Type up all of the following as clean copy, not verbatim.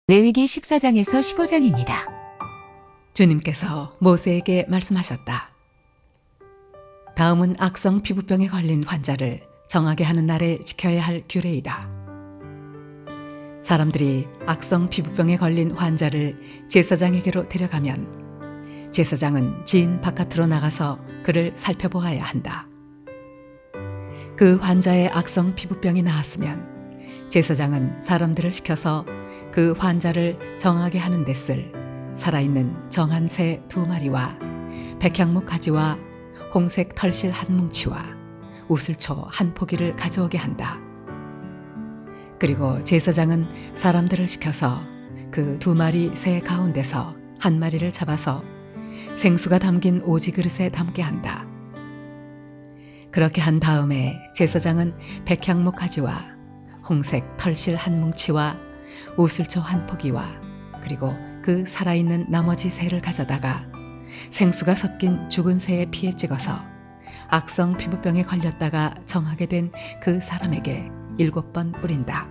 레위기 14장에서 15장입니다. 주님께서 모세에게 말씀하셨다. 다음은 악성 피부병에 걸린 환자를 정하게 하는 날에 지켜야 할 규례이다. 사람들이 악성 피부병에 걸린 환자를 제사장에게로 데려가면 제사장은 지인 바깥으로 나가서 그를 살펴보아야 한다. 그 환자의 악성 피부병이 나았으면 제사장은 사람들을 시켜서 그 환자를 정하게 하는 데 쓸 살아있는 정한 새 2마리와 백향목 가지와 홍색 털실 한 뭉치와 우슬초 한 포기를 가져오게 한다. 그리고 제사장은 사람들을 시켜서 그 2마리 새 가운데서 한 마리를 잡아서 생수가 담긴 오지 그릇에 담게 한다. 그렇게 한 다음에 제사장은 백향목 가지와 홍색 털실 한 뭉치와 우슬초 한 포기와 그리고 그 살아있는 나머지 새를 가져다가 생수가 섞인 죽은 새의 피에 찍어서 악성 피부병에 걸렸다가 정하게 된 그 사람에게 7번 뿌린다.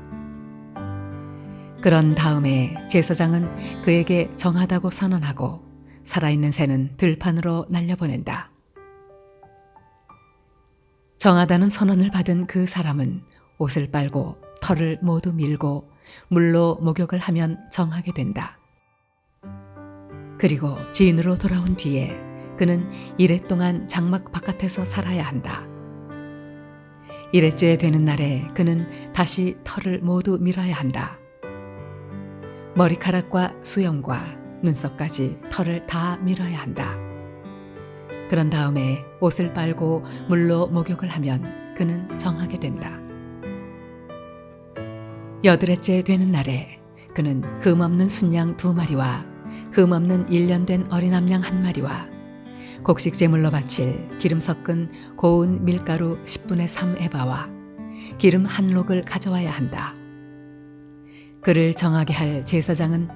그런 다음에 제사장은 그에게 정하다고 선언하고 살아있는 새는 들판으로 날려보낸다. 정하다는 선언을 받은 그 사람은 옷을 빨고 털을 모두 밀고 물로 목욕을 하면 정하게 된다. 그리고 지인으로 돌아온 뒤에 그는 이레 동안 장막 바깥에서 살아야 한다. 이레째 되는 날에 그는 다시 털을 모두 밀어야 한다. 머리카락과 수염과 눈썹까지 털을 다 밀어야 한다. 그런 다음에 옷을 빨고 물로 목욕을 하면 그는 정하게 된다. 8회째 되는 날에 그는 흠없는 순양 2마리와 흠없는 1년 된 어린 암양 1마리와 곡식 제물로 바칠 기름 섞은 고운 밀가루 10분의 3 에바와 기름 1록을 가져와야 한다. 그를 정하게 할 제사장은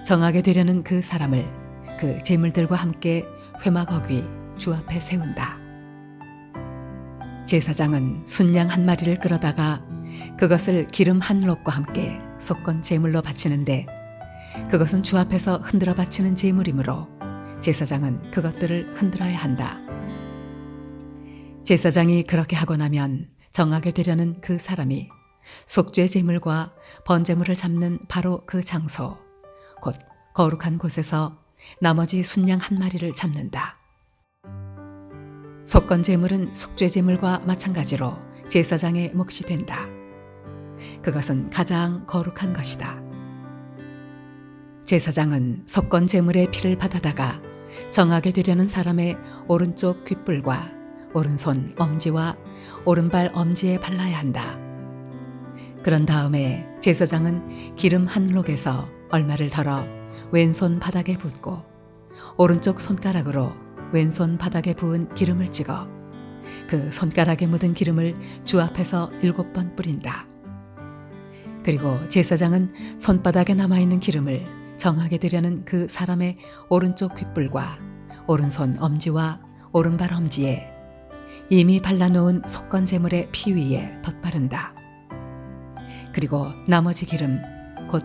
정하게 되려는 그 사람을 그 제물들과 함께 회막 위 주 앞에 세운다. 제사장은 순양 1마리를 끌어다가 그것을 기름 1록과 함께 속건 제물로 바치는데 그것은 주 앞에서 흔들어 바치는 제물이므로 제사장은 그것들을 흔들어야 한다. 제사장이 그렇게 하고 나면 정하게 되려는 그 사람이 속죄 제물과 번제물을 잡는 바로 그 장소, 곧 거룩한 곳에서 나머지 순양 1마리를 잡는다. 속건 제물은 속죄 제물과 마찬가지로 제사장의 몫이 된다. 그것은 가장 거룩한 것이다. 제사장은 속건 제물의 피를 받아다가 정하게 되려는 사람의 오른쪽 귓불과 오른손 엄지와 오른발 엄지에 발라야 한다. 그런 다음에 제사장은 기름 1록에서 얼마를 덜어 왼손 바닥에 붓고 오른쪽 손가락으로 왼손 바닥에 부은 기름을 찍어 그 손가락에 묻은 기름을 주 앞에서 7번 뿌린다. 그리고 제사장은 손바닥에 남아있는 기름을 정하게 되려는 그 사람의 오른쪽 귓불과 오른손 엄지와 오른발 엄지에 이미 발라놓은 속건 제물의 피 위에 덧바른다. 그리고 나머지 기름, 곧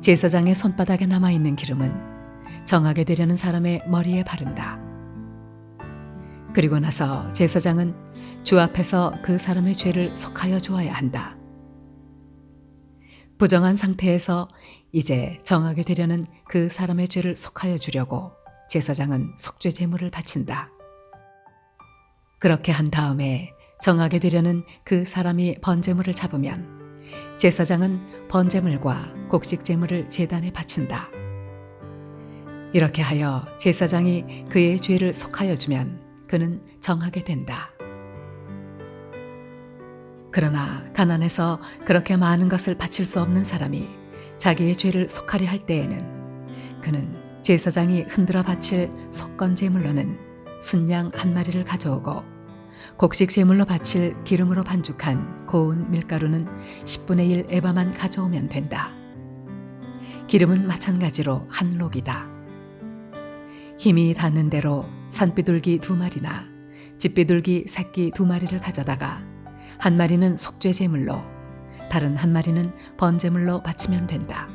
제사장의 손바닥에 남아있는 기름은 정하게 되려는 사람의 머리에 바른다. 그리고 나서 제사장은 주 앞에서 그 사람의 죄를 속하여 주어야 한다. 부정한 상태에서 이제 정하게 되려는 그 사람의 죄를 속하여 주려고 제사장은 속죄 제물을 바친다. 그렇게 한 다음에 정하게 되려는 그 사람이 번제물을 잡으면 제사장은 번제물과 곡식 제물을 제단에 바친다. 이렇게 하여 제사장이 그의 죄를 속하여 주면 그는 정하게 된다. 그러나 가난해서 그렇게 많은 것을 바칠 수 없는 사람이 자기의 죄를 속하려 할 때에는 그는 제사장이 흔들어 바칠 속건 제물로는 순양 1마리를 가져오고 곡식 제물로 바칠 기름으로 반죽한 고운 밀가루는 10분의 1 에바만 가져오면 된다. 기름은 마찬가지로 1록이다. 힘이 닿는 대로 산비둘기 2마리나 집비둘기 새끼 2마리를 가져다가 1마리는 속죄 제물로 다른 1마리는 번제물로 바치면 된다.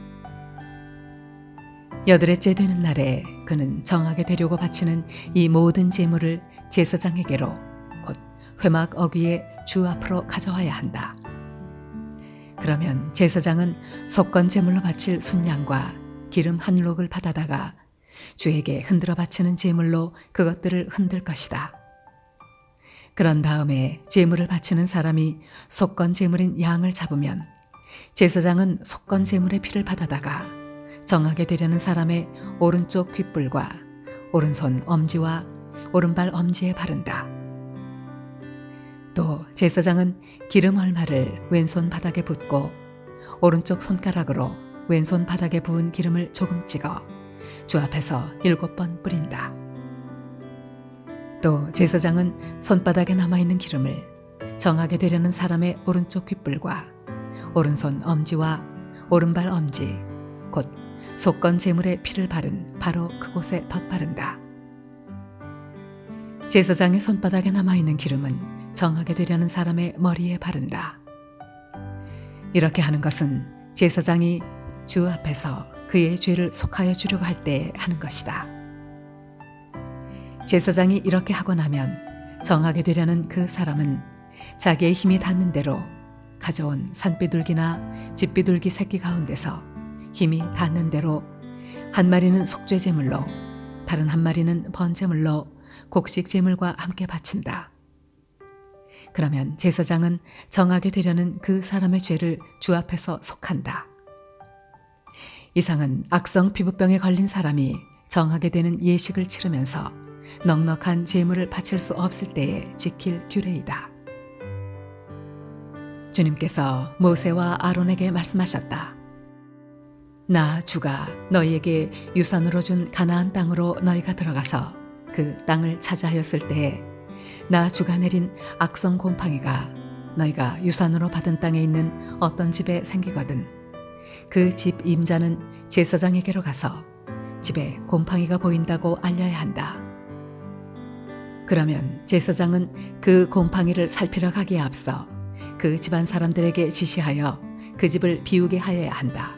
8회째 되는 날에 그는 정하게 되려고 바치는 이 모든 제물을 제사장에게로 곧 회막 어귀의 주 앞으로 가져와야 한다. 그러면 제사장은 속건 제물로 바칠 순양과 기름 한 록을 받아다가 주에게 흔들어 바치는 제물로 그것들을 흔들 것이다. 그런 다음에 제물을 바치는 사람이 속건 제물인 양을 잡으면 제사장은 속건 제물의 피를 받아다가 정하게 되려는 사람의 오른쪽 귓불과 오른손 엄지와 오른발 엄지에 바른다. 또 제사장은 기름 얼마를 왼손 바닥에 붓고 오른쪽 손가락으로 왼손 바닥에 부은 기름을 조금 찍어 주 앞에서 7번 뿌린다. 또 제사장은 손바닥에 남아있는 기름을 정하게 되려는 사람의 오른쪽 귓불과 오른손 엄지와 오른발 엄지 곧 속건 제물의 피를 바른 바로 그곳에 덧바른다. 제사장의 손바닥에 남아있는 기름은 정하게 되려는 사람의 머리에 바른다. 이렇게 하는 것은 제사장이 주 앞에서 그의 죄를 속하여 주려고 할 때 하는 것이다. 제사장이 이렇게 하고 나면 정하게 되려는 그 사람은 자기의 힘이 닿는 대로 가져온 산비둘기나 집비둘기 새끼 가운데서 힘이 닿는 대로 한 마리는 속죄제물로 다른 한 마리는 번제물로 곡식제물과 함께 바친다. 그러면 제사장은 정하게 되려는 그 사람의 죄를 주 앞에서 속한다. 이상은 악성 피부병에 걸린 사람이 정하게 되는 예식을 치르면서 넉넉한 제물을 바칠 수 없을 때에 지킬 규례이다. 주님께서 모세와 아론에게 말씀하셨다. 나 주가 너희에게 유산으로 준 가나안 땅으로 너희가 들어가서 그 땅을 차지하였을 때에 나 주가 내린 악성 곰팡이가 너희가 유산으로 받은 땅에 있는 어떤 집에 생기거든 그 집 임자는 제사장에게로 가서 집에 곰팡이가 보인다고 알려야 한다. 그러면 제사장은 그 곰팡이를 살피러 가기에 앞서 그 집안 사람들에게 지시하여 그 집을 비우게 하여야 한다.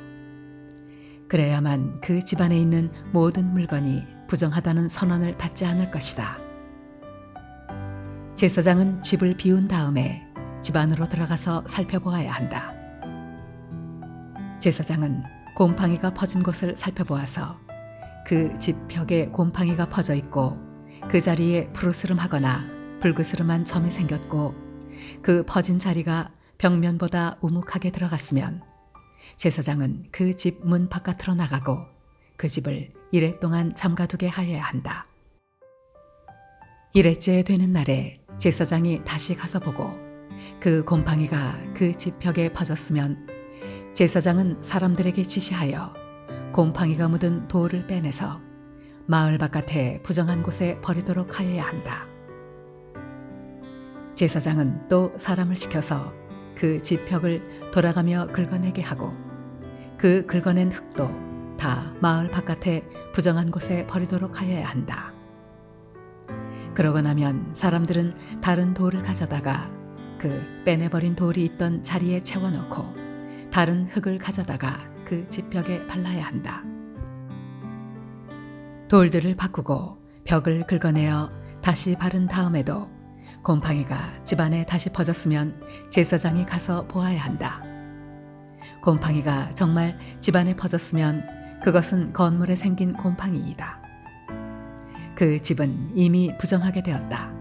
그래야만 그 집안에 있는 모든 물건이 부정하다는 선언을 받지 않을 것이다. 제사장은 집을 비운 다음에 집 안으로 들어가서 살펴보아야 한다. 제사장은 곰팡이가 퍼진 곳을 살펴보아서 그 집 벽에 곰팡이가 퍼져 있고 그 자리에 푸르스름하거나 붉으스름한 점이 생겼고 그 퍼진 자리가 벽면보다 우묵하게 들어갔으면 제사장은 그 집 문 바깥으로 나가고 그 집을 이레 동안 잠가두게 하여야 한다. 이레째 되는 날에 제사장이 다시 가서 보고 그 곰팡이가 그 집 벽에 퍼졌으면 제사장은 사람들에게 지시하여 곰팡이가 묻은 돌을 빼내서 마을 바깥에 부정한 곳에 버리도록 하여야 한다. 제사장은 또 사람을 시켜서 그 집 벽을 돌아가며 긁어내게 하고 그 긁어낸 흙도 다 마을 바깥에 부정한 곳에 버리도록 하여야 한다. 그러고 나면 사람들은 다른 돌을 가져다가 그 빼내버린 돌이 있던 자리에 채워놓고 다른 흙을 가져다가 그 집 벽에 발라야 한다. 돌들을 바꾸고 벽을 긁어내어 다시 바른 다음에도 곰팡이가 집안에 다시 퍼졌으면 제사장이 가서 보아야 한다. 곰팡이가 정말 집안에 퍼졌으면 그것은 건물에 생긴 곰팡이이다. 그 집은 이미 부정하게 되었다.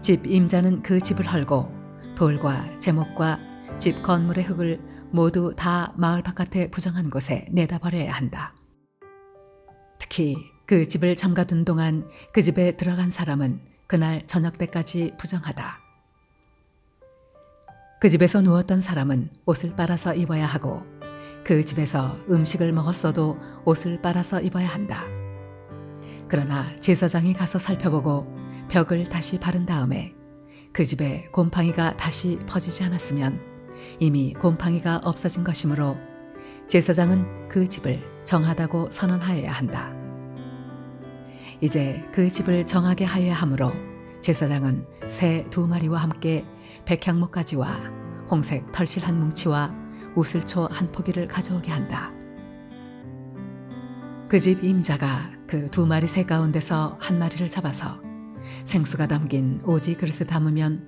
집 임자는 그 집을 헐고 돌과 제목과 집 건물의 흙을 모두 다 마을 바깥에 부정한 곳에 내다 버려야 한다. 특히 그 집을 잠가둔 동안 그 집에 들어간 사람은 그날 저녁 때까지 부정하다. 그 집에서 누웠던 사람은 옷을 빨아서 입어야 하고 그 집에서 음식을 먹었어도 옷을 빨아서 입어야 한다. 그러나 제사장이 가서 살펴보고 벽을 다시 바른 다음에 그 집에 곰팡이가 다시 퍼지지 않았으면 이미 곰팡이가 없어진 것이므로 제사장은 그 집을 정하다고 선언하여야 한다. 이제 그 집을 정하게 하여야 하므로 제사장은 새 2마리와 함께 백향목가지와 홍색 털실 한 뭉치와 우슬초 한 포기를 가져오게 한다. 그 집 임자가 그 2마리 새 가운데서 1마리를 잡아서 생수가 담긴 오지 그릇에 담으면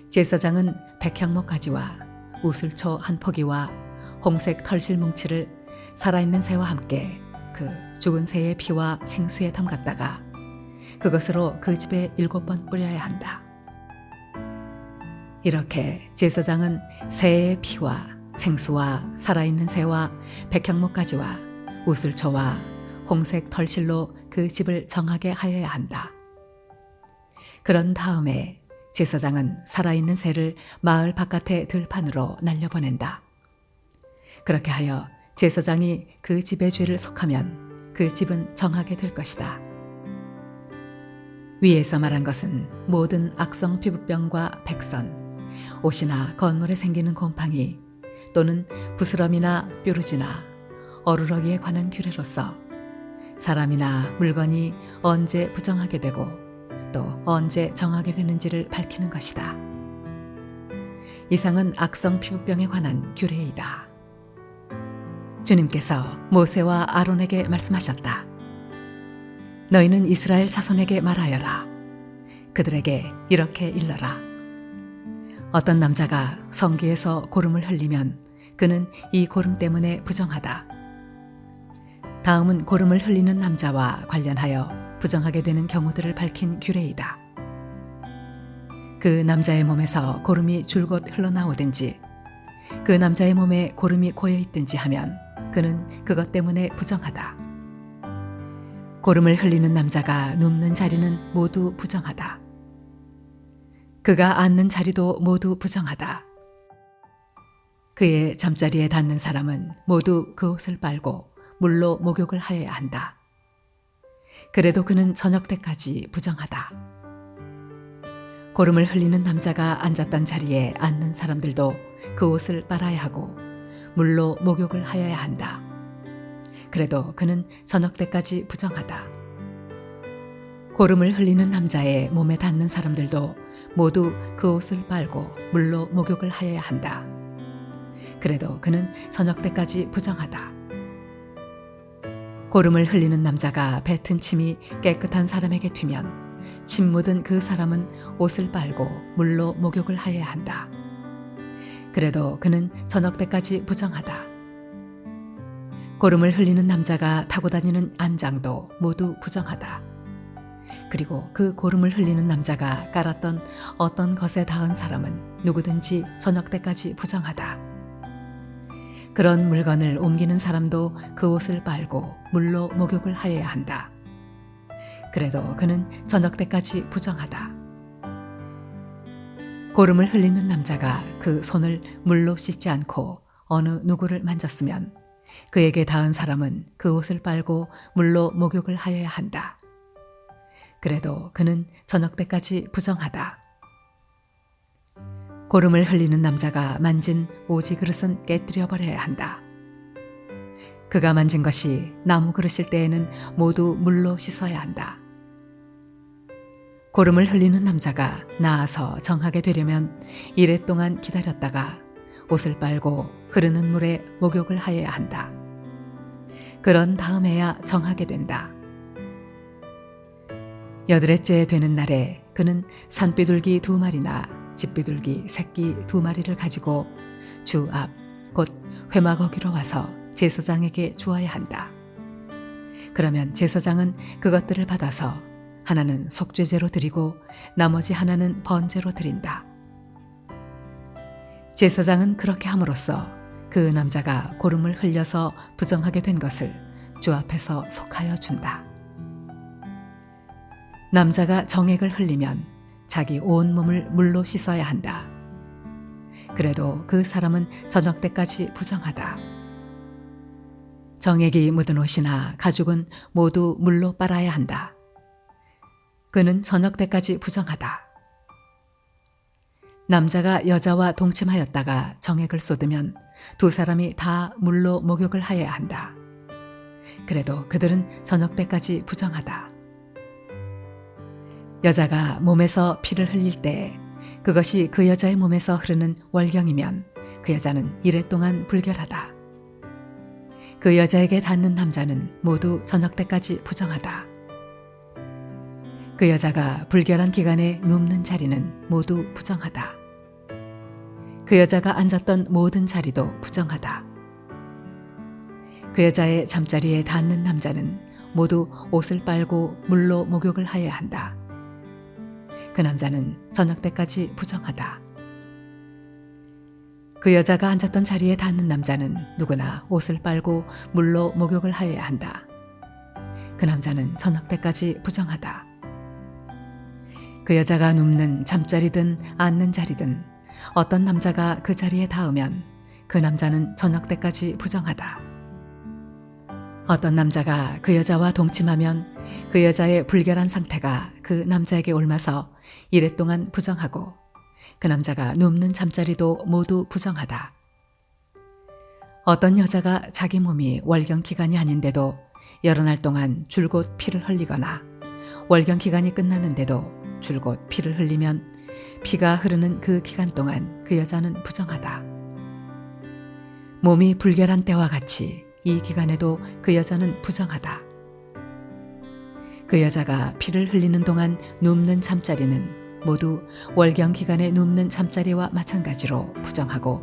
제사장은 백향목 가지와 우슬초 1포기와 홍색 털실 뭉치를 살아있는 새와 함께 그 죽은 새의 피와 생수에 담갔다가 그것으로 그 집에 7번 뿌려야 한다. 이렇게 제사장은 새의 피와 생수와 살아있는 새와 백향목 가지와 우슬초와 홍색 털실로 그 집을 정하게 하여야 한다. 그런 다음에 제사장은 살아있는 새를 마을 바깥의 들판으로 날려보낸다. 그렇게 하여 제사장이 그 집의 죄를 속하면 그 집은 정하게 될 것이다. 위에서 말한 것은 모든 악성 피부병과 백선, 옷이나 건물에 생기는 곰팡이 또는 부스럼이나 뾰루지나 어루러기에 관한 규례로서 사람이나 물건이 언제 부정하게 되고 또 언제 정하게 되는지를 밝히는 것이다. 이상은 악성 피부병에 관한 규례이다. 주님께서 모세와 아론에게 말씀하셨다. 너희는 이스라엘 자손에게 말하여라. 그들에게 이렇게 일러라. 어떤 남자가 성기에서 고름을 흘리면 그는 이 고름 때문에 부정하다. 다음은 고름을 흘리는 남자와 관련하여 부정하게 되는 경우들을 밝힌 규례이다. 그 남자의 몸에서 고름이 줄곧 흘러나오든지 그 남자의 몸에 고름이 고여 있든지 하면 그는 그것 때문에 부정하다. 고름을 흘리는 남자가 눕는 자리는 모두 부정하다. 그가 앉는 자리도 모두 부정하다. 그의 잠자리에 닿는 사람은 모두 그 옷을 빨고 물로 목욕을 하여야 한다. 그래도 그는 저녁 때까지 부정하다. 고름을 흘리는 남자가 앉았던 자리에 앉는 사람들도 그 옷을 빨아야 하고 물로 목욕을 하여야 한다. 그래도 그는 저녁 때까지 부정하다. 고름을 흘리는 남자의 몸에 닿는 사람들도 모두 그 옷을 빨고 물로 목욕을 하여야 한다. 그래도 그는 저녁 때까지 부정하다. 고름을 흘리는 남자가 뱉은 침이 깨끗한 사람에게 튀면 침 묻은 그 사람은 옷을 빨고 물로 목욕을 하여야 한다. 그래도 그는 저녁 때까지 부정하다. 고름을 흘리는 남자가 타고 다니는 안장도 모두 부정하다. 그리고 그 고름을 흘리는 남자가 깔았던 어떤 것에 닿은 사람은 누구든지 저녁 때까지 부정하다. 그런 물건을 옮기는 사람도 그 옷을 빨고 물로 목욕을 하여야 한다. 그래도 그는 저녁 때까지 부정하다. 고름을 흘리는 남자가 그 손을 물로 씻지 않고 어느 누구를 만졌으면 그에게 닿은 사람은 그 옷을 빨고 물로 목욕을 하여야 한다. 그래도 그는 저녁 때까지 부정하다. 고름을 흘리는 남자가 만진 오지 그릇은 깨뜨려 버려야 한다. 그가 만진 것이 나무 그릇일 때에는 모두 물로 씻어야 한다. 고름을 흘리는 남자가 나아서 정하게 되려면 이래 동안 기다렸다가 옷을 빨고 흐르는 물에 목욕을 하여야 한다. 그런 다음에야 정하게 된다. 8일째 되는 날에 그는 산비둘기 2마리나 집비둘기 새끼 2마리를 가지고 주 앞 곧 회막어기로 와서 제사장에게 주어야 한다. 그러면 제사장은 그것들을 받아서 하나는 속죄제로 드리고 나머지 하나는 번제로 드린다. 제사장은 그렇게 함으로써 그 남자가 고름을 흘려서 부정하게 된 것을 주 앞에서 속하여 준다. 남자가 정액을 흘리면 자기 온 몸을 물로 씻어야 한다. 그래도 그 사람은 저녁 때까지 부정하다. 정액이 묻은 옷이나 가죽은 모두 물로 빨아야 한다. 그는 저녁 때까지 부정하다. 남자가 여자와 동침하였다가 정액을 쏟으면 2 사람이 다 물로 목욕을 하여야 한다. 그래도 그들은 저녁 때까지 부정하다. 여자가 몸에서 피를 흘릴 때 그것이 그 여자의 몸에서 흐르는 월경이면 그 여자는 이래 동안 불결하다. 그 여자에게 닿는 남자는 모두 저녁 때까지 부정하다. 그 여자가 불결한 기간에 눕는 자리는 모두 부정하다. 그 여자가 앉았던 모든 자리도 부정하다. 그 여자의 잠자리에 닿는 남자는 모두 옷을 빨고 물로 목욕을 하여야 한다. 그 남자는 저녁 때까지 부정하다. 그 여자가 앉았던 자리에 닿는 남자는 누구나 옷을 빨고 물로 목욕을 하여야 한다. 그 남자는 저녁 때까지 부정하다. 그 여자가 눕는 잠자리든 앉는 자리든 어떤 남자가 그 자리에 닿으면 그 남자는 저녁 때까지 부정하다. 어떤 남자가 그 여자와 동침하면 그 여자의 불결한 상태가 그 남자에게 옮아서 이래 동안 부정하고 그 남자가 눕는 잠자리도 모두 부정하다. 어떤 여자가 자기 몸이 월경 기간이 아닌데도 여러 날 동안 줄곧 피를 흘리거나 월경 기간이 끝났는데도 줄곧 피를 흘리면 피가 흐르는 그 기간 동안 그 여자는 부정하다. 몸이 불결한 때와 같이 이 기간에도 그 여자는 부정하다. 그 여자가 피를 흘리는 동안 눕는 잠자리는 모두 월경 기간에 눕는 잠자리와 마찬가지로 부정하고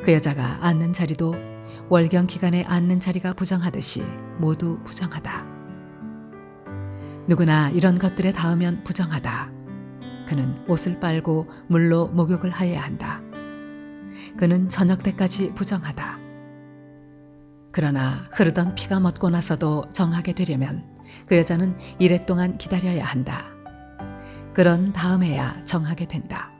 그 여자가 앉는 자리도 월경 기간에 앉는 자리가 부정하듯이 모두 부정하다. 누구나 이런 것들에 닿으면 부정하다. 그는 옷을 빨고 물로 목욕을 하여야 한다. 그는 저녁 때까지 부정하다. 그러나 흐르던 피가 멎고 나서도 정하게 되려면 그 여자는 이래 동안 기다려야 한다. 그런 다음에야 정하게 된다.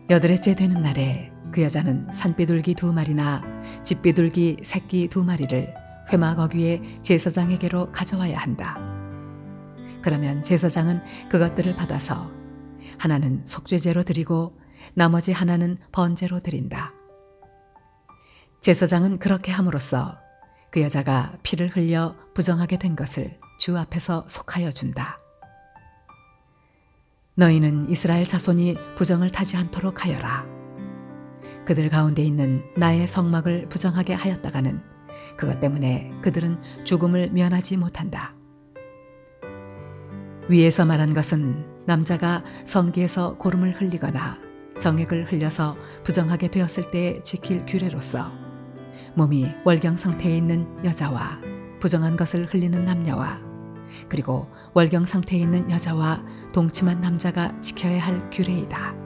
여드레째 되는 날에 그 여자는 산비둘기 2마리나 집비둘기 새끼 2마리를 회막어귀에 제사장에게로 가져와야 한다. 그러면 제사장은 그것들을 받아서 하나는 속죄제로 드리고 나머지 하나는 번제로 드린다. 제사장은 그렇게 함으로써 그 여자가 피를 흘려 부정하게 된 것을 주 앞에서 속하여 준다. 너희는 이스라엘 자손이 부정을 타지 않도록 하여라. 그들 가운데 있는 나의 성막을 부정하게 하였다가는 그것 때문에 그들은 죽음을 면하지 못한다. 위에서 말한 것은 남자가 성기에서 고름을 흘리거나 정액을 흘려서 부정하게 되었을 때에 지킬 규례로서 몸이 월경 상태에 있는 여자와 부정한 것을 흘리는 남녀와 그리고 월경 상태에 있는 여자와 동침한 남자가 지켜야 할 규례이다.